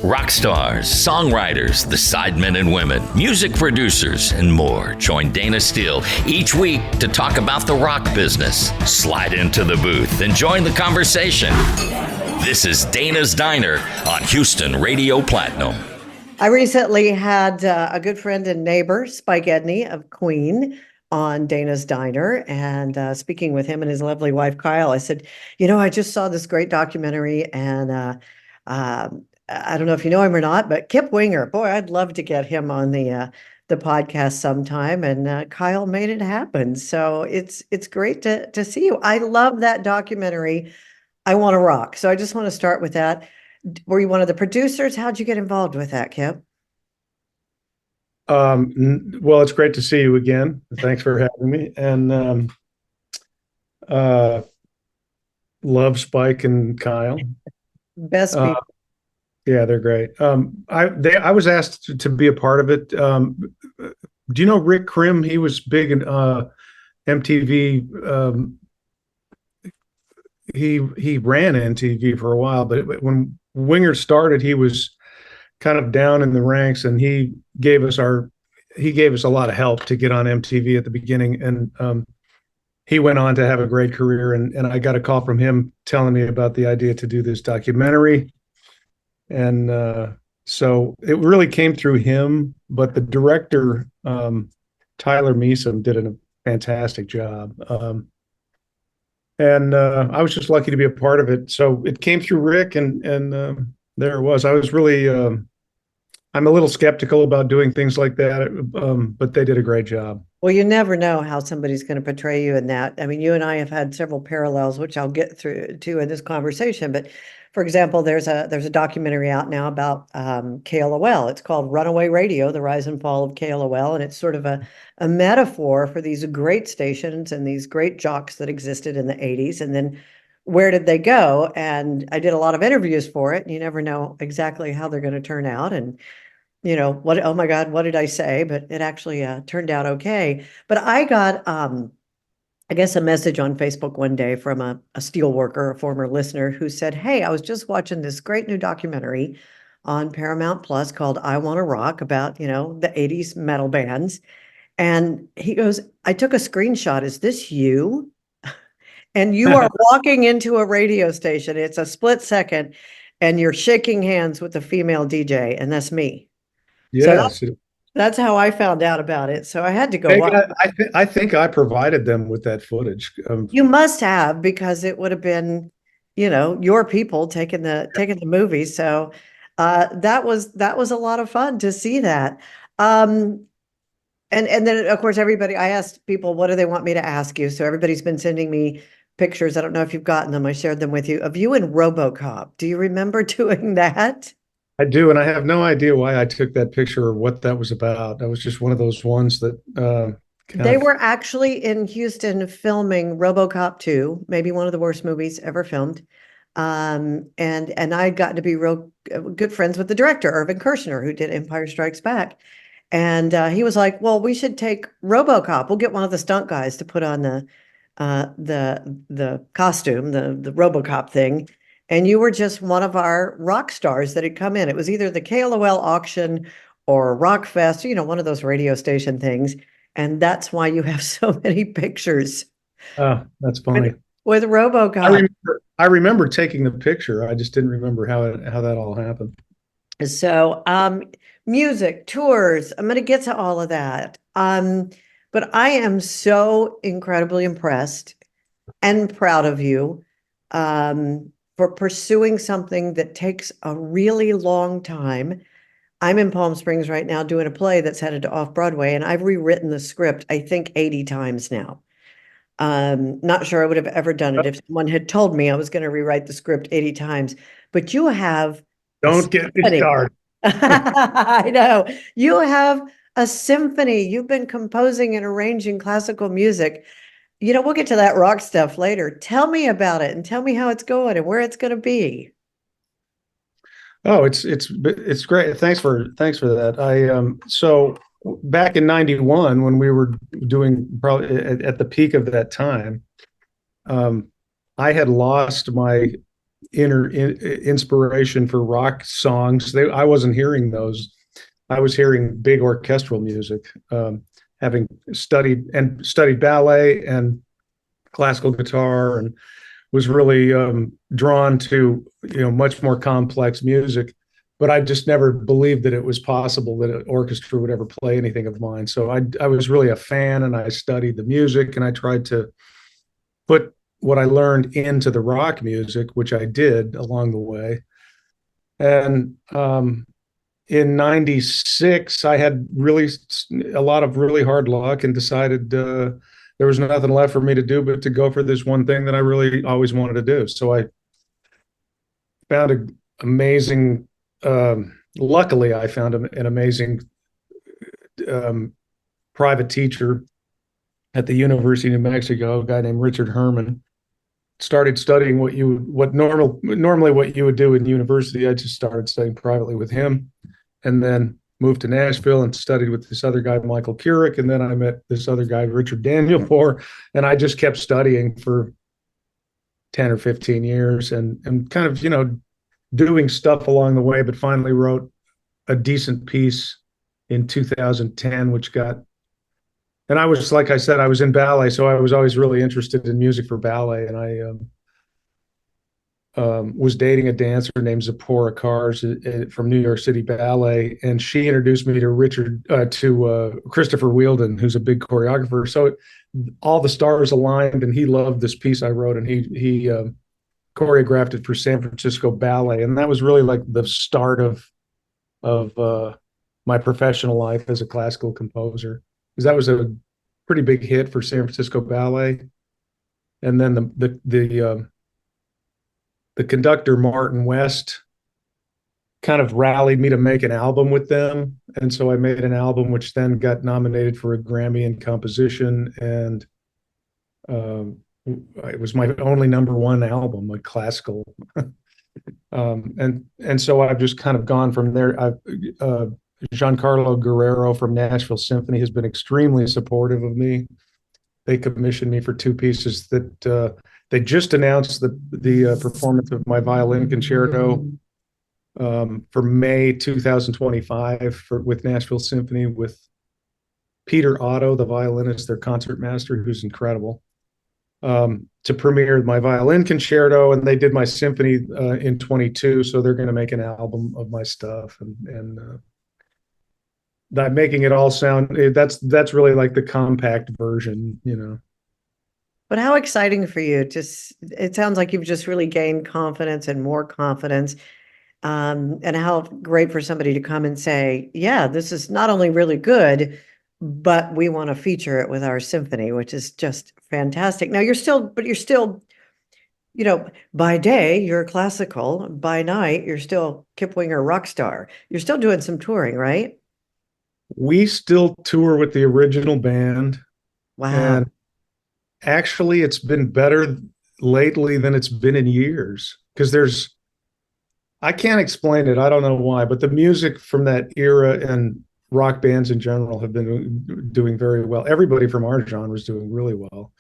Rock stars, songwriters, the sidemen and women, music producers, and more join Dayna Steele each week to talk about the rock business. Slide into the booth and join the conversation. This is Dayna's Diner on Houston Radio Platinum. I recently had a good friend and neighbor, Spike Edney of Queen, on Dayna's Diner, and speaking with him and his lovely wife, Kyle, I said, I just saw this great documentary, and I don't know if you know him or not, but Kip Winger, boy, I'd love to get him on the podcast sometime. And Kyle made it happen. So it's great to see you. I love that documentary, I Want to Rock. So I just want to start with that. Were you one of the producers? How'd you get involved with that, Kip? Well, it's great to see you again. Thanks for having me. And love Spike and Kyle. Best people. Yeah, they're great. I was asked to be a part of it. Do you know Rick Krim? He was big in MTV. He ran MTV for a while, but when Winger started, he was kind of down in the ranks, and he gave us a lot of help to get on MTV at the beginning. And he went on to have a great career. And I got a call from him telling me about the idea to do this documentary. And so it really came through him, but the director, Tyler Measom, did a fantastic job. And I was just lucky to be a part of it. So it came through Rick, and there it was. I was really, I'm a little skeptical about doing things like that, but they did a great job. Well, you never know how somebody's going to portray you in that. I mean, you and I have had several parallels, which I'll get through to in this conversation. But for example, there's a documentary out now about KLOL. It's called Runaway Radio, The Rise and Fall of KLOL. And it's sort of a metaphor for these great stations and these great jocks that existed in the 80s. And then where did they go? And I did a lot of interviews for it. And you never know exactly how they're going to turn out. And what, oh my God, what did I say? But it actually turned out okay. But I got, I guess, a message on Facebook one day from a steel worker, a former listener, who said, "Hey, I was just watching this great new documentary on Paramount Plus called I Want to Rock about, the 80s metal bands." And he goes, "I took a screenshot. Is this you?" And you are walking into a radio station. It's a split second, and you're shaking hands with a female DJ, and that's me. Yes. So that's how I found out about it. So I had to go watch. I think I provided them with that footage. You must have, because it would have been, your people taking the movie. So that was a lot of fun to see that. And then of course I asked people, what do they want me to ask you? So everybody's been sending me pictures. I don't know if you've gotten them. I shared them with you, of you in RoboCop. Do you remember doing that? I do, and I have no idea why I took that picture or what that was about. That was just one of those ones that they were actually in Houston filming RoboCop 2, maybe one of the worst movies ever filmed. And I'd gotten to be real good friends with the director, Irvin Kershner, who did Empire Strikes Back. And he was like, "Well, we should take RoboCop. We'll get one of the stunt guys to put on the costume, the RoboCop thing." And you were just one of our rock stars that had come in. It was either the KLOL auction or Rock Fest, one of those radio station things. And that's why you have so many pictures. Oh, that's funny. With RoboCop. I remember taking the picture. I just didn't remember how that all happened. So music, tours, I'm going to get to all of that. But I am so incredibly impressed and proud of you for pursuing something that takes a really long time. I'm in Palm Springs right now doing a play that's headed to off-Broadway, and I've rewritten the script, I think, 80 times now. Not sure I would have ever done it if someone had told me I was going to rewrite the script 80 times. But you have... Don't get me started. I know. You have a symphony. You've been composing and arranging classical music. We'll get to that rock stuff later. Tell me about it and tell me how it's going and where it's going to be. Oh, it's great. Thanks for that. So back in 91, when we were doing probably at the peak of that time, I had lost my inspiration for rock songs. I wasn't hearing those. I was hearing big orchestral music, having studied ballet and classical guitar, and was really drawn to much more complex music. But I just never believed that it was possible that an orchestra would ever play anything of mine. So I was really a fan, and I studied the music, and I tried to put what I learned into the rock music, which I did along the way. And in '96, I had really a lot of really hard luck and decided there was nothing left for me to do but to go for this one thing that I really always wanted to do. So I found an amazing, luckily, I found an amazing private teacher at the University of New Mexico, a guy named Richard Herman. Started studying normally what you would do in university. I just started studying privately with him, and then moved to Nashville and studied with this other guy, Michael Keurig. And then I met this other guy, Richard Danielpour, and I just kept studying for 10 or 15 years and kind of, doing stuff along the way, but finally wrote a decent piece in 2010, which got, and I was, like I said, I was in ballet, so I was always really interested in music for ballet. And I was dating a dancer named Zipporah Cars from New York City Ballet, and she introduced me to Christopher Wheeldon, who's a big choreographer. So all the stars aligned, and he loved this piece I wrote, and he choreographed it for San Francisco Ballet, and that was really like the start of my professional life as a classical composer, because that was a pretty big hit for San Francisco Ballet. And then the conductor, Martin West, kind of rallied me to make an album with them. And so I made an album, which then got nominated for a Grammy in composition. And it was my only #1 album, like classical. And so I've just kind of gone from there. Giancarlo Guerrero from Nashville Symphony has been extremely supportive of me. They commissioned me for 2 pieces that they just announced the performance of my violin concerto for May 2025 with Nashville Symphony, with Peter Otto, the violinist, their concertmaster, who's incredible, to premiere my violin concerto. And they did my symphony in 22, so they're going to make an album of my stuff, and not making it all sound, that's really like the compact version. But how exciting for you. It sounds like you've just really gained confidence and more confidence. And how great for somebody to come and say, yeah, this is not only really good, but we want to feature it with our symphony, which is just fantastic. Now you're still, by day you're classical, by night you're still Kip Winger rock star. You're still doing some touring, right? We still tour with the original band. Wow. And actually, it's been better lately than it's been in years, because I can't explain it. I don't know why, but the music from that era and rock bands in general have been doing very well. Everybody from our genre is doing really well.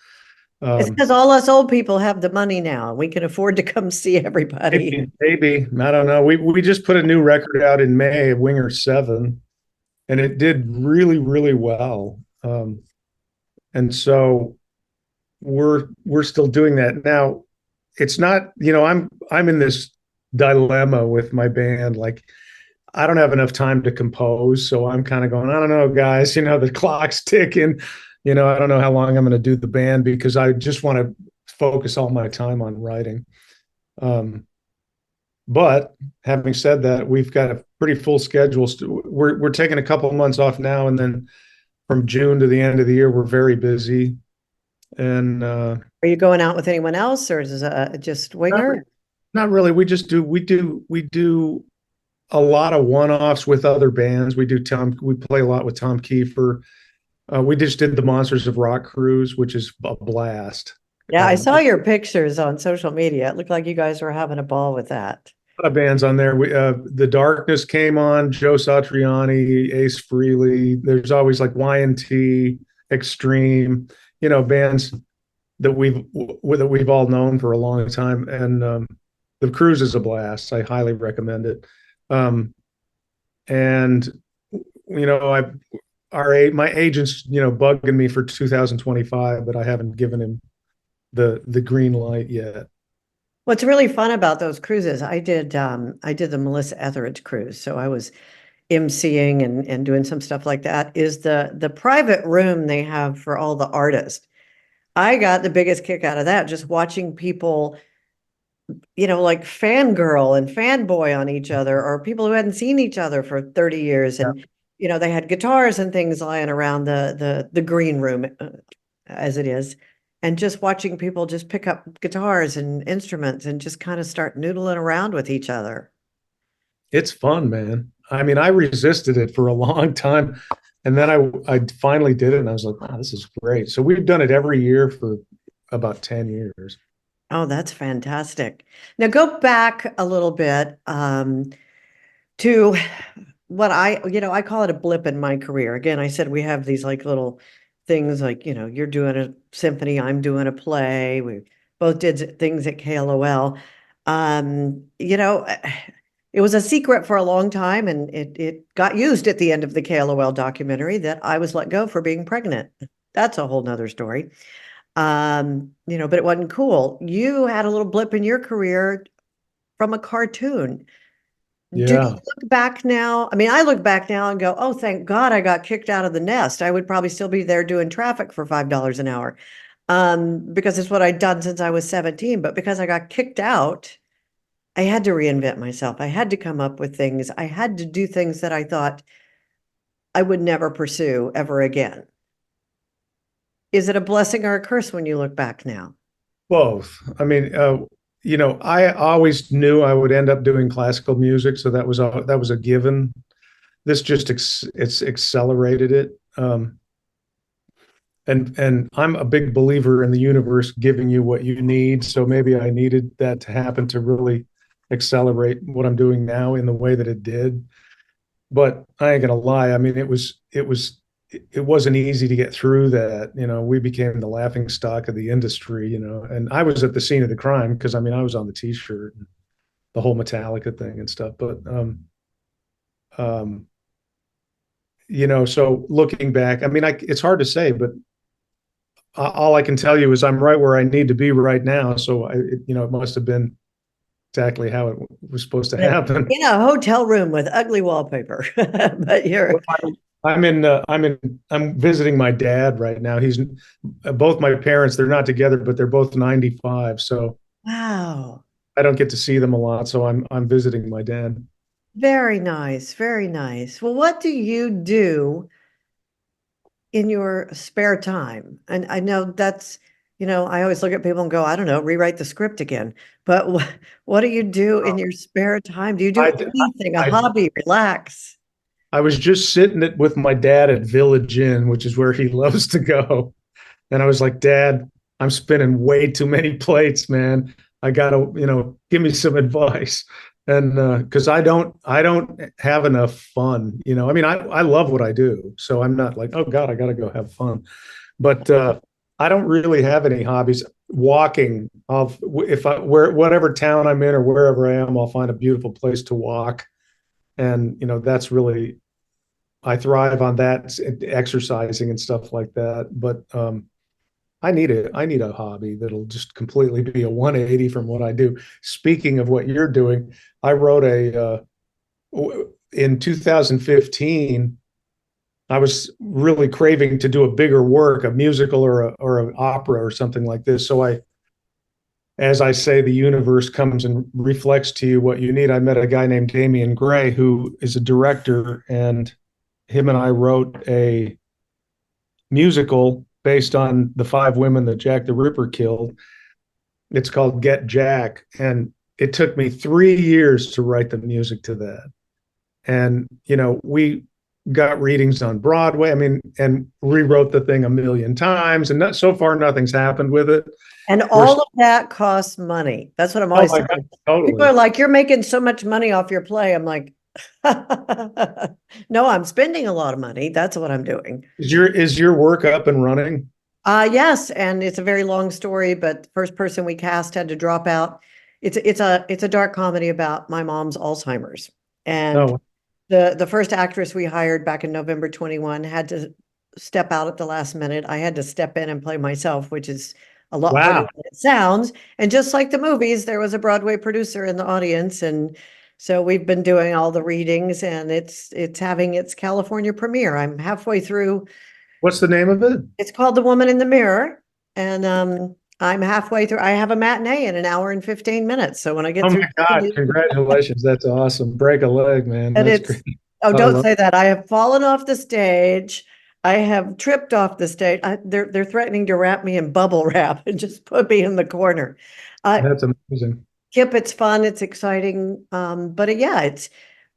It's because all us old people have the money now. We can afford to come see everybody. Maybe. I don't know. We just put a new record out in May, Winger 7, and it did really, really well. And so we're still doing that. Now, it's not, I'm in this dilemma with my band. Like, I don't have enough time to compose, so I'm kind of going, I don't know, guys, the clock's ticking. I don't know how long I'm going to do the band, because I just want to focus all my time on writing. But having said that, we've got a pretty full schedule. We're taking a couple of months off now, and then from June to the end of the year, we're very busy. And are you going out with anyone else, or is it just Winger? Not really. We do a lot of one-offs with other bands. We play a lot with Tom Kiefer. We just did the Monsters of Rock cruise, which is a blast. Yeah, I saw your pictures on social media. It looked like you guys were having a ball with that. A lot of bands on there. The Darkness came on, Joe Satriani, Ace Frehley. There's always like Y&T, Extreme, bands that we've all known for a long time. And The cruise is a blast. I highly recommend it. Um, and you know, my agent's, bugging me for 2025, but I haven't given him the green light yet. What's really fun about those cruises, I did the Melissa Etheridge cruise, so I was emceeing and doing some stuff like that, is the private room they have for all the artists. I got the biggest kick out of that, just watching people, like fangirl and fanboy on each other, or people who hadn't seen each other for 30 years. Yeah. And, they had guitars and things lying around the green room, as it is. And just watching people just pick up guitars and instruments and just kind of start noodling around with each other. It's fun, man. I mean, I resisted it for a long time. And then I finally did it and I was like, wow, this is great. So we've done it every year for about 10 years. Oh, that's fantastic. Now go back a little bit to what I call it a blip in my career. Again, I said we have these like little things like, you're doing a symphony, I'm doing a play. We both did things at KLOL. It was a secret for a long time, and it got used at the end of the KLOL documentary that I was let go for being pregnant. That's a whole nother story. But it wasn't cool. You had a little blip in your career from a cartoon. Do you Yeah. look back now? I mean, I look back now and go, oh, thank God I got kicked out of the nest. I would probably still be there doing traffic for $5 an hour. Because it's what I'd done since I was 17. But because I got kicked out, I had to reinvent myself. I had to come up with things. I had to do things that I thought I would never pursue ever again. Is it a blessing or a curse when you look back now? Both. I mean, I always knew I would end up doing classical music, so that was a given. This just it's accelerated it. And I'm a big believer in the universe giving you what you need. So maybe I needed that to happen to really accelerate what I'm doing now in the way that it did. But I ain't gonna lie. I mean, it wasn't easy to get through that. We became the laughing stock of the industry, and I was at the scene of the crime because I mean, I was on the t-shirt and the whole Metallica thing and stuff. But, um, so looking back, I mean, it's hard to say, but all I can tell you is I'm right where I need to be right now. So it must have been exactly how it was supposed to happen. In a hotel room with ugly wallpaper, but you're. I'm visiting my dad right now. He's both my parents. They're not together, but they're both 95. So Wow. I don't get to see them a lot. So I'm visiting my dad. Very nice. Very nice. Well, what do you do in your spare time? And I know that's, I always look at people and go, I don't know, rewrite the script again. But what do you do in your spare time? Do you do I, anything, a I, hobby, relax? I was just sitting with my dad at Village Inn, which is where he loves to go. And I was like, Dad, I'm spinning way too many plates, man. I gotta, give me some advice. And because I don't have enough fun. I mean, I love what I do. So I'm not like, oh God, I gotta go have fun. But I don't really have any hobbies. Walking, whatever town I'm in or wherever I am, I'll find a beautiful place to walk. And that's really, I thrive on that, exercising and stuff like that. But I need a hobby that'll just completely be a 180 from what I do. Speaking of what you're doing, I wrote in 2015. I was really craving to do a bigger work, a musical or an opera or something like this. So as I say, the universe comes and reflects to you what you need. I met a guy named Damian Gray, who is a director, and him and I wrote a musical based on the 5 women that Jack the Ripper killed. It's called Get Jack. And it took me 3 years to write the music to that. And, we got readings on Broadway. I mean, and rewrote the thing a million times. And so far, nothing's happened with it. And all of that costs money. That's what I'm always saying. Totally. People are like, you're making so much money off your play. I'm like, no, I'm spending a lot of money. That's what I'm doing. Is your work up and running? Yes, and it's a very long story, but the first person we cast had to drop out. it's a dark comedy about my mom's Alzheimer's. And Oh, the first actress we hired back in November 21 had to step out at the last minute. I had to step in and play myself, which is a lot harder wow. than it sounds. And just like the movies, there was a Broadway producer in the audience, and so we've been doing all the readings, and it's having its California premiere. I'm halfway through. What's the name of it? It's called The Woman in the Mirror, and I'm halfway through. I have a matinee in an hour and 15 minutes. So when I get Oh through, my God, congratulations. That's awesome. Break a leg, man. and That's it's great. oh, I don't love say that. I have fallen off the stage. I have tripped off the stage. They're threatening to wrap me in bubble wrap and just put me in the corner. That's amazing. Kip, it's fun, it's exciting, but yeah,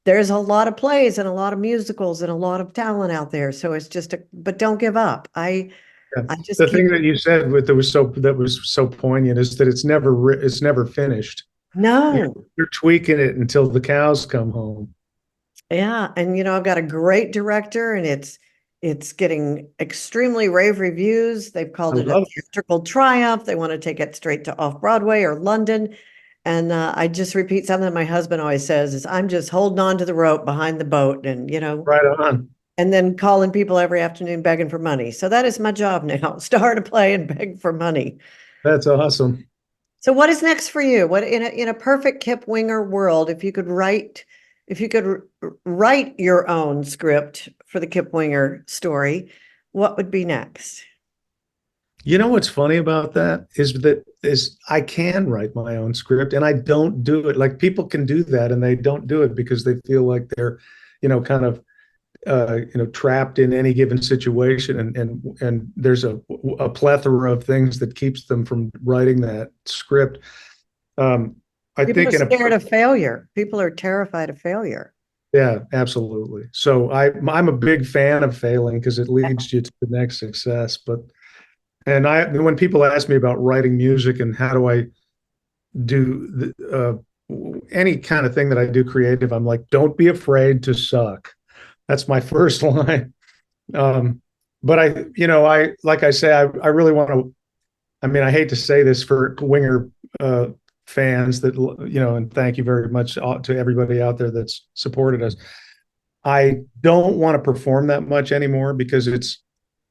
there's a lot of plays and a lot of musicals and a lot of talent out there. So it's just but don't give up. Yeah. I just The keep thing that you said that was so poignant is that it's never finished. no. You're tweaking it until the cows come home. Yeah, and I've got a great director, and it's getting extremely rave reviews. They've I called it a love it. theatrical triumph. They want to take it straight to off-Broadway or London. And I just repeat something that my husband always says is I'm just holding on to the rope behind the boat, and Right on. and then calling people every afternoon begging for money. So that is my job now, start a play and beg for money. That's awesome. So what is next for you? What in a perfect Kip Winger world, if you could write your own script for the Kip Winger story, what would be next? You know what's funny about that is I can write my own script and I don't do it. Like people can do that and they don't do it because they feel like they're, kind of trapped in any given situation and there's a plethora of things that keeps them from writing that script. I People think are scared of failure. People are terrified of failure. yeah, absolutely. So I'm a big fan of failing because it leads you to the next success. And when people ask me about writing music and how do I do any kind of thing that I do creative, I'm like, don't be afraid to suck. That's my first line. But like I say, I really want to. I mean, I hate to say this for Winger fans that and thank you very much to everybody out there that's supported us. I don't want to perform that much anymore because it's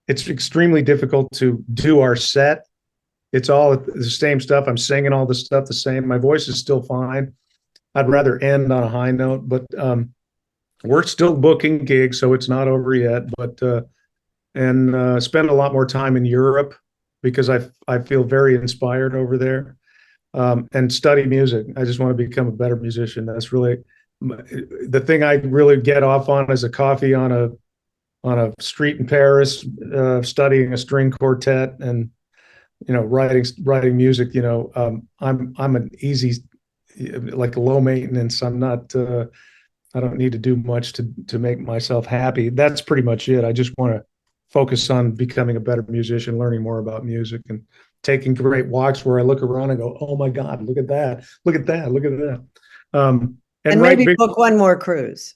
extremely difficult to do our set. It's all the same stuff. I'm singing all the stuff the same. My voice is still fine. I'd rather end on a high note, but we're still booking gigs, so it's not over yet. But and spend a lot more time in Europe because I feel very inspired over there, and study music. I just want to become a better musician. That's really the thing I really get off on is a coffee on a street in Paris, studying a string quartet and writing music. I'm an easy, like low maintenance. I'm not. I don't need to do much to make myself happy. That's pretty much it. I just want to focus on becoming a better musician, learning more about music, and taking great walks where I look around and go, "Oh my God, look at that! Look at that! Look at that!" And maybe book one more cruise.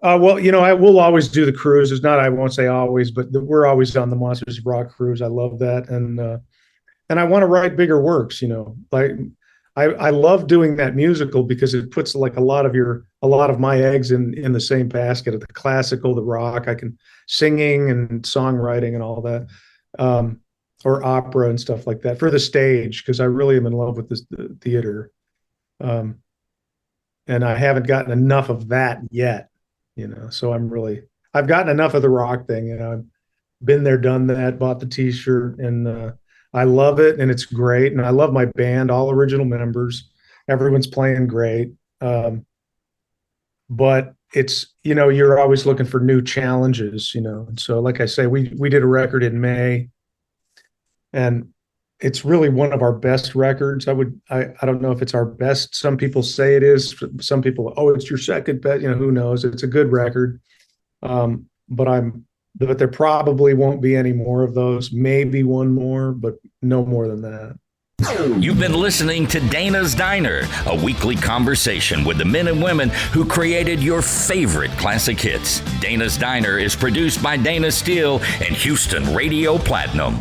Well, I will always do the cruise. It's not, I won't say always, but we're always on the Monsters of Rock cruise. I love that. And I want to write bigger works, like I love doing that musical because it puts like a lot of my eggs in the same basket of the classical, the rock. I can singing and songwriting and all that, or opera and stuff like that for the stage. Cause I really am in love with the theater. And I haven't gotten enough of that yet. So I've gotten enough of the rock thing. I've been there, done that, bought the t-shirt, and I love it. And it's great. And I love my band, all original members. Everyone's playing great. But it's, you're always looking for new challenges, And so, like I say, we did a record in May and it's really one of our best records. I don't know if it's our best. Some people say it is. Some people, oh, it's your second best. Who knows? It's a good record. But there probably won't be any more of those. Maybe one more, but no more than that. You've been listening to Dayna's Diner, a weekly conversation with the men and women who created your favorite classic hits. Dayna's Diner is produced by Dana Steele and Houston Radio Platinum.